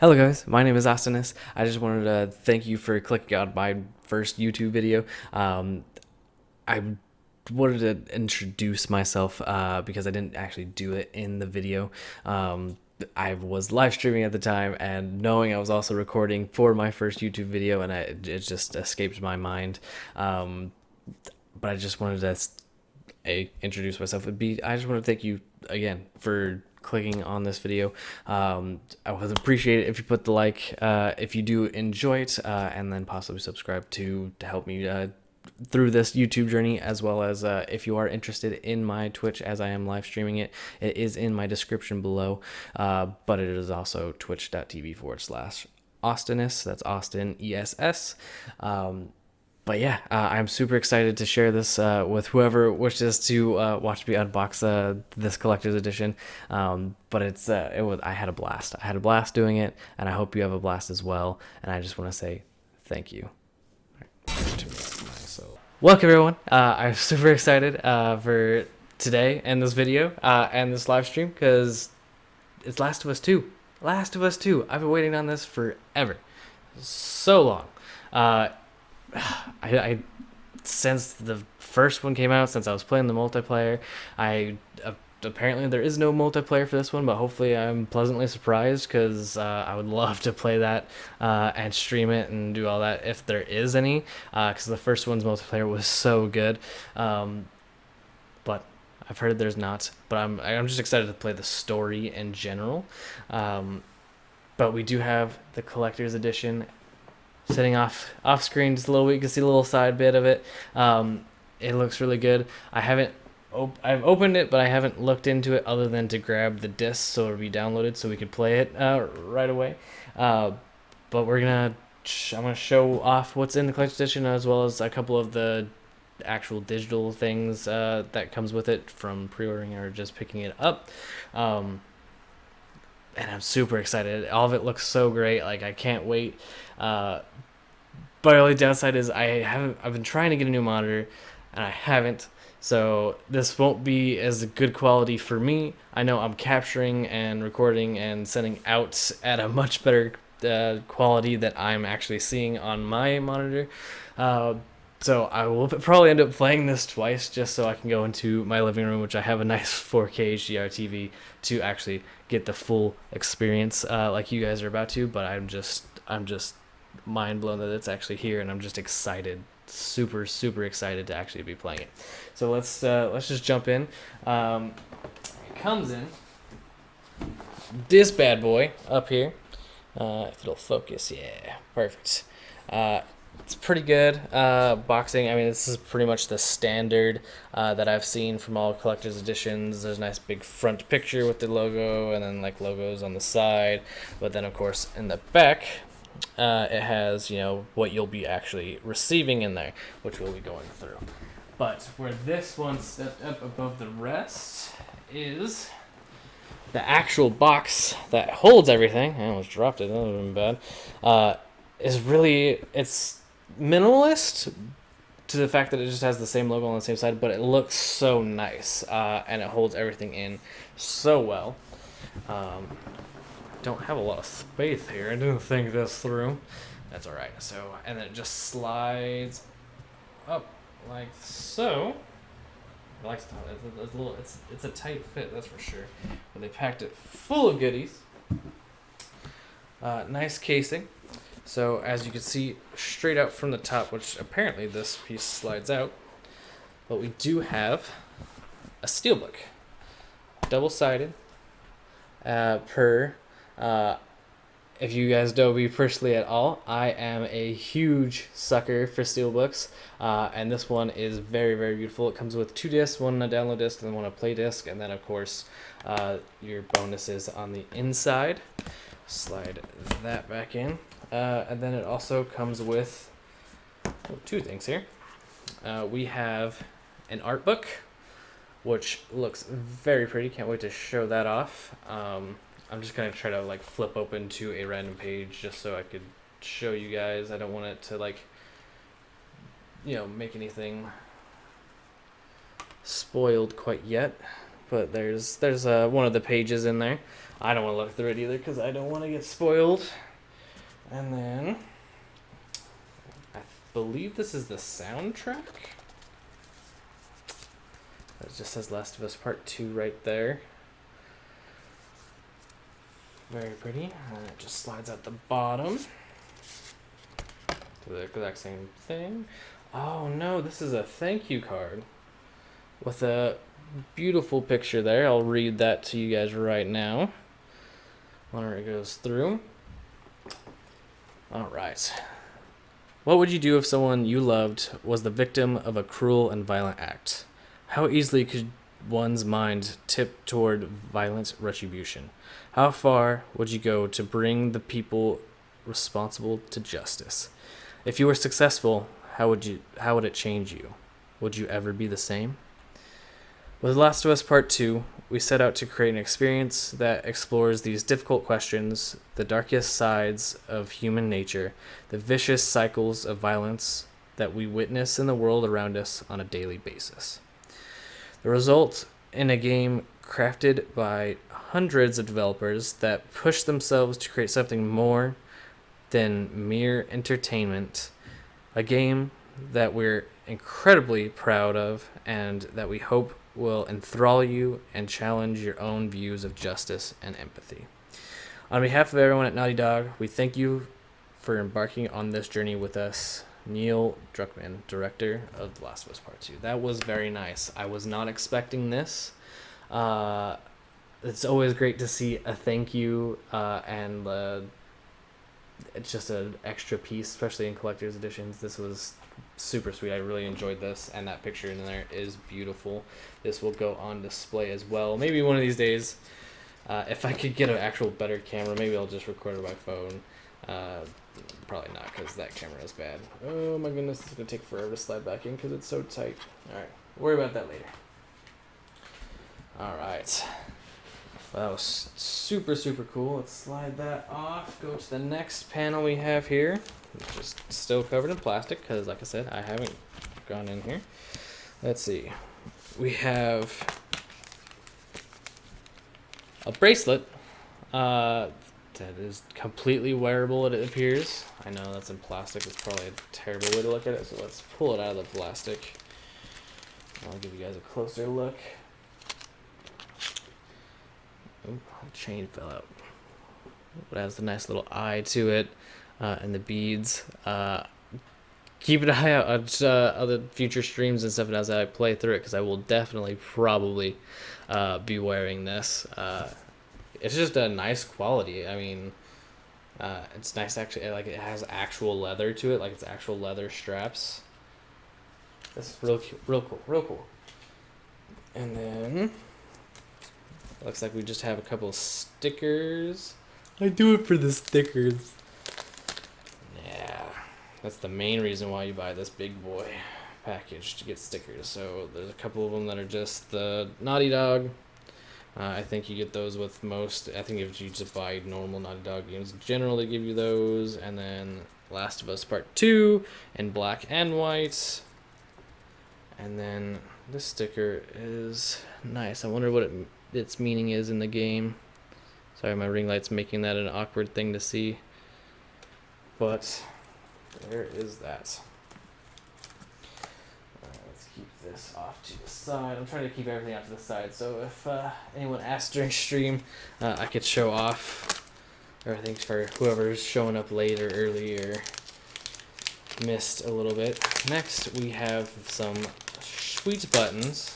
Hello guys, my name is Astinis. I just wanted to thank you for clicking on my first YouTube video. I wanted to introduce myself because I didn't actually do it in the video. I was live streaming at the time, and knowing I was also recording for my first YouTube video, and it just escaped my mind. But I just wanted to introduce myself. I just want to thank you again for clicking on this video. I would appreciate it if you put the like, if you do enjoy it, and then possibly subscribe to help me through this YouTube journey, as well as if you are interested in my Twitch as I am live streaming it, it is in my description below, but it is also twitch.tv/Austiness. That's Austin ESS. But yeah, I'm super excited to share this with whoever wishes to watch me unbox this collector's edition. But I had a blast. I had a blast doing it, and I hope you have a blast as well. And I just want to say thank you. Welcome everyone. I'm super excited for today and this video and this live stream because it's Last of Us 2. Last of Us 2. I've been waiting on this forever, so long. I since the first one came out, since I was playing the multiplayer, apparently there is no multiplayer for this one, but hopefully I'm pleasantly surprised because I would love to play that and stream it and do all that if there is any, because the first one's multiplayer was so good. But I've heard there's not, but I'm just excited to play the story in general. But we do have the collector's edition sitting off screen just a little bit. You can see a little side bit of it. It looks really good. I've opened it, but I haven't looked into it other than to grab the disc so it'll be downloaded so we can play it right away. But I'm gonna show off what's in the collector's edition, as well as a couple of the actual digital things that comes with it from pre-ordering or just picking it up. And I'm super excited. All of it looks so great. Like, I can't wait. But the only downside is I've been trying to get a new monitor and I haven't. So this won't be as good quality for me. I know I'm capturing and recording and sending out at a much better quality that I'm actually seeing on my monitor. So I will probably end up playing this twice just so I can go into my living room, which I have a nice 4K HDR TV, to actually get the full experience like you guys are about to. But I'm just mind blown that it's actually here, and I'm just excited, super excited to actually be playing it. So let's just jump in. It comes in this bad boy up here. If it'll focus, yeah, perfect. It's pretty good boxing. I mean, this is pretty much the standard that I've seen from all collector's editions. There's a nice big front picture with the logo, and then like logos on the side. But then, of course, in the back, it has, what you'll be actually receiving in there, which we'll be going through. But where this one stepped up above the rest is the actual box that holds everything. I almost dropped it. That would have been bad. It's minimalist to the fact that it just has the same logo on the same side, but it looks so nice, and it holds everything in so well. Don't have a lot of space here. I didn't think this through. That's all right. So, and then it just slides up like so. It's a tight fit, that's for sure. But they packed it full of goodies. Nice casing. So as you can see straight out from the top, which apparently this piece slides out, but we do have a steelbook, double-sided. If you guys know me personally at all, I am a huge sucker for steelbooks, and this one is very beautiful. It comes with 2 discs, one a download disc and one a play disc, and then of course your bonuses on the inside. Slide that back in. And then it also comes with 2 things here. We have an art book, which looks very pretty. Can't wait to show that off. I'm just going to try to flip open to a random page just so I could show you guys. I don't want it to make anything spoiled quite yet. but there's one of the pages in there. I don't want to look through it either because I don't want to get spoiled. And then I believe this is the soundtrack. It just says Last of Us Part 2 right there. Very pretty. And it just slides out the bottom. Do the exact same thing. Oh no, this is a thank you card with a beautiful picture there. I'll read that to you guys right now whenever it goes through. All right. What would you do if someone you loved was the victim of a cruel and violent act? How easily could one's mind tip toward violent retribution? How far would you go to bring the people responsible to justice? If you were successful, how would it change you? Would you ever be the same? With Last of Us Part 2, we set out to create an experience that explores these difficult questions, the darkest sides of human nature, the vicious cycles of violence that we witness in the world around us on a daily basis. The result in a game crafted by hundreds of developers that push themselves to create something more than mere entertainment, a game that we're incredibly proud of and that we hope will enthrall you and challenge your own views of justice and empathy. On behalf of everyone at Naughty Dog, we thank you for embarking on this journey with us. Neil Druckmann, director of The Last of Us Part 2. That was very nice. I was not expecting this. It's always great to see a thank you, and it's just an extra piece, especially in collector's editions. This was super sweet. I really enjoyed this, and that picture in there is beautiful. This will go on display as well. Maybe one of these days, if I could get an actual better camera, maybe I'll just record it by phone. Probably not, because that camera is bad. Oh my goodness, it's going to take forever to slide back in because it's so tight. Alright, worry about that later. Alright. Well, that was super, super cool. Let's slide that off. Go to the next panel we have here. Which is still covered in plastic because, like I said, I haven't gone in here. Let's see. We have a bracelet that is completely wearable, it appears. I know that's in plastic. It's probably a terrible way to look at it, so let's pull it out of the plastic. I'll give you guys a closer look. Oh, the chain fell out. It has a nice little eye to it, and the beads. Keep an eye out on other future streams and stuff as I play through it, because I will definitely probably be wearing this. It's just a nice quality. I mean, it's nice actually. Like, it has actual leather to it, like it's actual leather straps. That's real cute, real cool. And then looks like we just have a couple of stickers. I do it for the stickers. Yeah, that's the main reason why you buy this big boy package, to get stickers. So there's a couple of them that are just the Naughty Dog. I think you get those with most. I think if you just buy normal Naughty Dog games, generally give you those. And then Last of Us Part 2 in black and white. And then this sticker is nice. I wonder what its meaning is in the game. Sorry, my ring light's making that an awkward thing to see. But there is that. Let's keep this off to the side. I'm trying to keep everything off to the side, so if anyone asks during stream, I could show off everything for whoever's showing up late or early or missed a little bit. Next, we have some sweet buttons,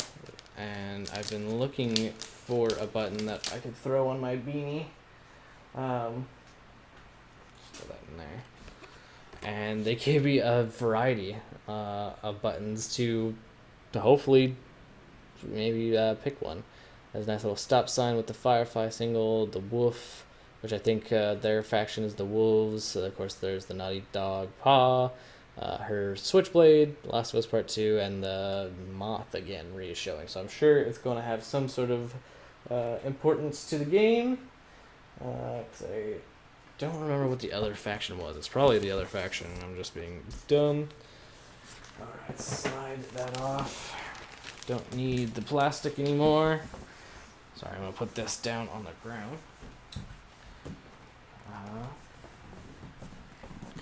and I've been looking for a button that I could throw on my beanie. Just throw that in there. And they gave me a variety of buttons to hopefully maybe pick one. There's a nice little stop sign with the Firefly single, the wolf, which I think their faction is the wolves. Of course, there's the Naughty Dog paw, her switchblade, Last of Us Part 2, and the moth again re-showing. So I'm sure it's going to have some sort of importance to the game. 'Cause I don't remember what the other faction was. It's probably the other faction. I'm just being dumb. Alright, slide that off. Don't need the plastic anymore. Sorry, I'm gonna put this down on the ground.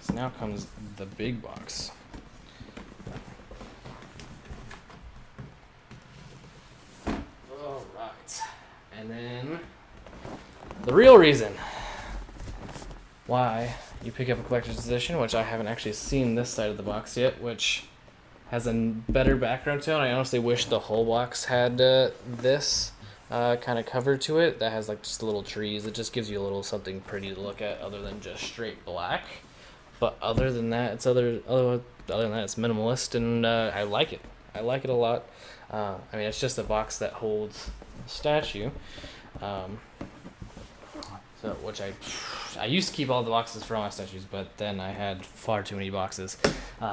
So now comes the big box. All right, and then the real reason why you pick up a collector's edition, which I haven't actually seen this side of the box yet, which has a better background tone. I honestly wish the whole box had this kind of cover to it that has like just little trees. It just gives you a little something pretty to look at other than just straight black. But other than that, it's other than that, it's minimalist, and I like it. I like it a lot. I mean, it's just a box that holds a statue. So, which I used to keep all the boxes for all my statues, but then I had far too many boxes.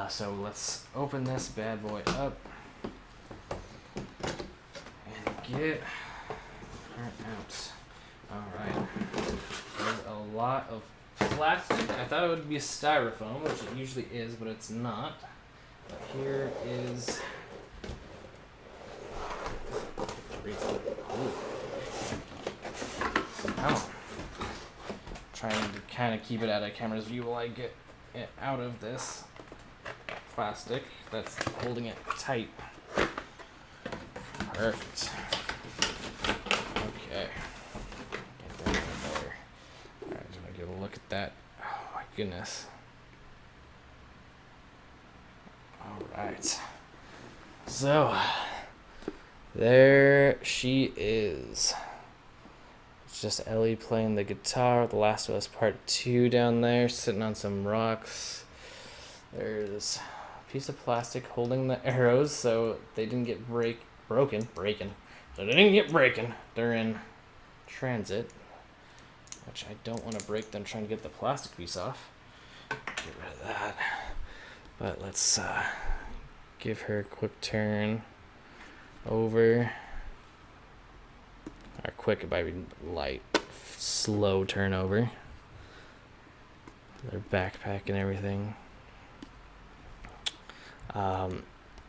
So let's open this bad boy up and get her out. All right. There's a lot of plastic. I thought it would be styrofoam, which it usually is, but it's not. But here is. Come on. Trying to kind of keep it out of camera's view while I get it out of this plastic that's holding it tight. Perfect. Okay. Get that in there. Alright, just gonna get a look at that. Oh my goodness. Alright. So, there she is. It's just Ellie playing the guitar. The Last of Us Part 2 down there, sitting on some rocks. There's a piece of plastic holding the arrows so they didn't get broken. So they didn't get breaking. They're in transit, which I don't want to break them trying to get the plastic piece off. Get rid of that. But let's give her a quick turn over. Or quick, it might be light, slow turn over. Their backpack and everything.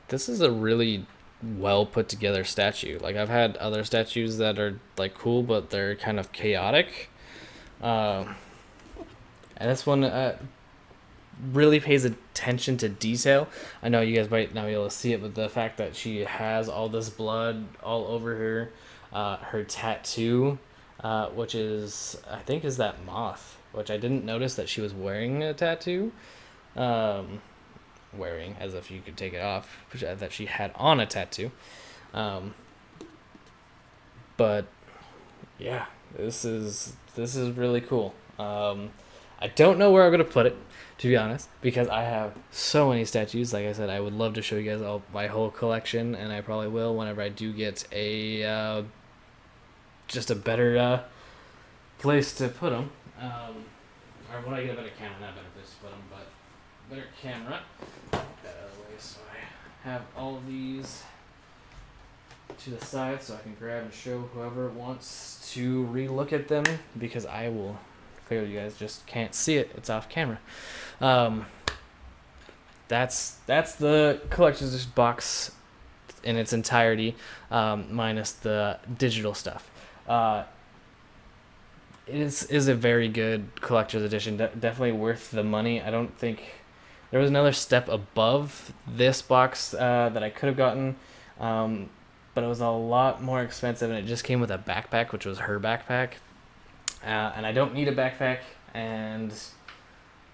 This is a really well put together statue. Like, I've had other statues that are like cool, but they're kind of chaotic. And this one really pays attention to detail. I know you guys might not be able to see it, but the fact that she has all this blood all over her. Her tattoo, which is, I think, is that moth, which I didn't notice that she was wearing a tattoo. Wearing, as if you could take it off, that she had on a tattoo. But yeah, this is really cool. I don't know where I'm gonna put it, to be honest, because I have so many statues. Like I said, I would love to show you guys all my whole collection, and I probably will whenever I do get a just a better place to put them. Or when I get a better camera, not a better place to put them, but better camera. Get that out of the way so I have all of these to the side so I can grab and show whoever wants to re-look at them, because I will. Clearly you guys just can't see it. It's off camera. That's the collector's box in its entirety, minus the digital stuff. It is a very good collector's edition. Definitely worth the money. I don't think there was another step above this box that I could have gotten, but it was a lot more expensive, and it just came with a backpack, which was her backpack. And I don't need a backpack, and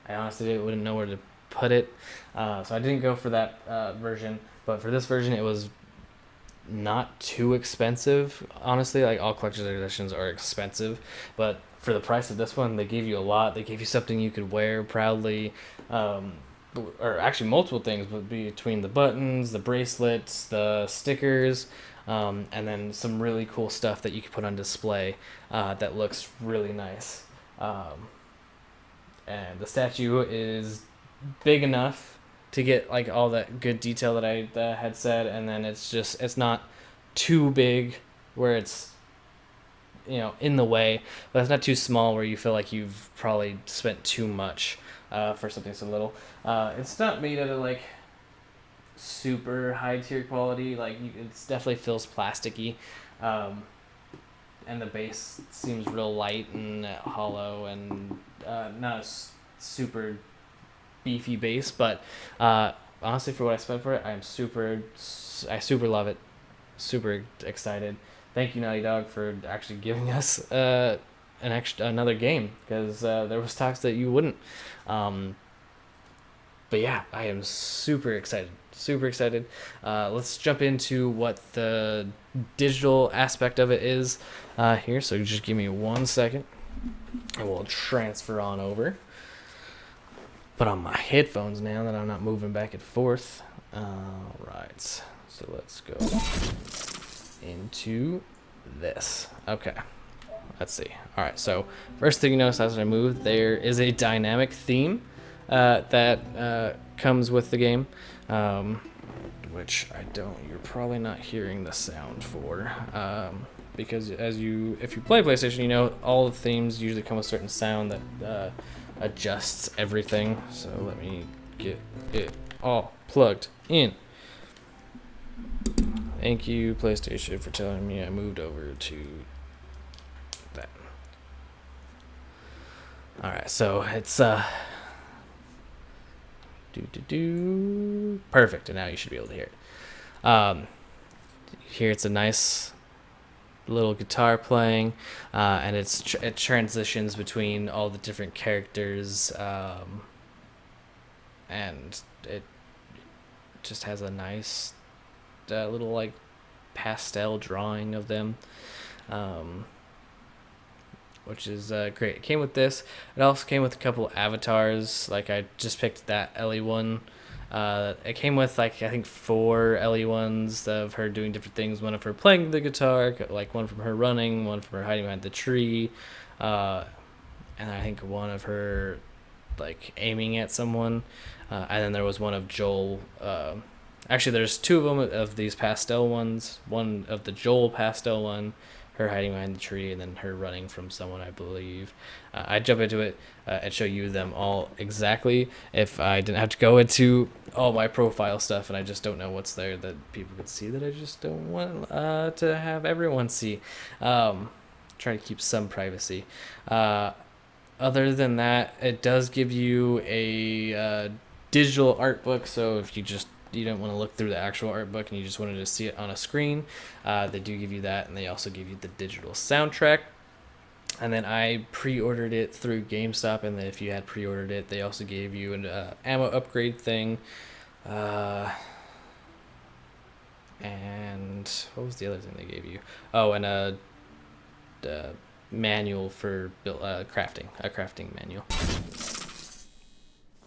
I honestly wouldn't know where to put it, so I didn't go for that version. But for this version, it was not too expensive, honestly. Like, all collector's editions are expensive, but for the price of this one, they gave you a lot. They gave you something you could wear proudly, or actually multiple things, but between the buttons, the bracelets, the stickers, and then some really cool stuff that you can put on display that looks really nice. And the statue is big enough to get like all that good detail that I had said, and then it's not too big where it's, you know, in the way, but it's not too small where you feel like you've probably spent too much for something so little. It's not made out of like super high tier quality. Like, it definitely feels plasticky, and the bass seems real light and hollow and not a super beefy bass, but honestly, for what I spent for it, I super love it. Super excited. Thank you, Naughty Dog, for actually giving us another game, because there was talks that you wouldn't. But yeah, I am super excited. Super excited. Let's jump into what the digital aspect of it is here. So just give me 1 second, and we'll transfer on over. Put on my headphones now that I'm not moving back and forth. All right. So let's go into this. Okay. Let's see. All right. So first thing you notice as I move, there is a dynamic theme that comes with the game, which you're probably not hearing the sound for, because if you play PlayStation, you know all the themes usually come with a certain sound that adjusts everything. So let me get it all plugged in. Thank you, PlayStation, for telling me I moved over to that. All right, so it's perfect, and now you should be able to hear it. Here it's a nice little guitar playing, and it transitions between all the different characters, and it just has a nice little like pastel drawing of them, which is great. It came with this. It also came with a couple avatars. Like I just picked that Ellie one. It came with like I think 4 Ellie ones of her doing different things. One of her playing the guitar, like one from her running, one from her hiding behind the tree, and I think one of her like aiming at someone, and then there was one of Joel. Actually, there's 2 of them of these pastel ones. One of the Joel pastel one, her hiding behind the tree, and then her running from someone, I believe. I'd jump into it and show you them all exactly if I didn't have to go into all my profile stuff, and I just don't know what's there that people could see that I just don't want to have everyone see. Try to keep some privacy. Other than that, it does give you a digital art book, so if you don't want to look through the actual art book and you just wanted to see it on a screen, they do give you that, and they also give you the digital soundtrack. And then I pre-ordered it through GameStop, and then if you had pre-ordered it, they also gave you an ammo upgrade thing. And what was the other thing they gave you? Oh, and a manual for crafting, a crafting manual.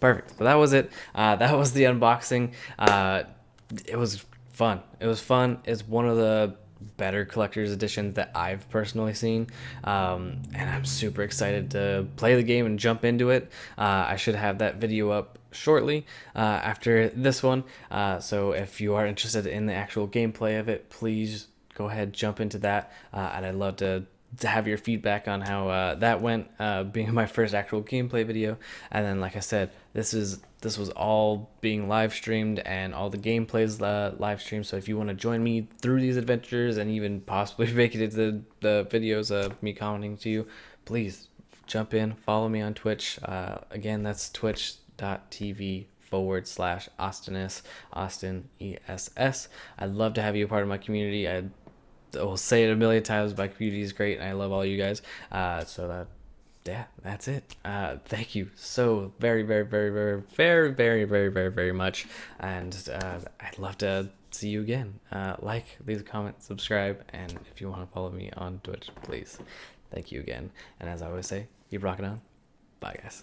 Perfect. So that was it. That was the unboxing. It was fun. It's one of the better collector's editions that I've personally seen. And I'm super excited to play the game and jump into it. I should have that video up shortly after this one. So if you are interested in the actual gameplay of it, please go ahead, jump into that. And I'd love to have your feedback on how that went, being my first actual gameplay video. And then, like I said, this was all being live streamed, and all the gameplays live streamed. So if you want to join me through these adventures and even possibly make it into the videos of me commenting to you, please jump in, follow me on Twitch. Again, that's twitch.tv/Austiness, Austin ESS. I'd love to have you a part of my community. I will say it a million times, my community is great, and I love all you guys. That's it. Thank you so very, very, very, very, very, very, very, very, very much. And I'd love to see you again. Like, leave a comment, subscribe, and if you want to follow me on Twitch, please. Thank you again. And as I always say, keep rocking on. Bye, guys.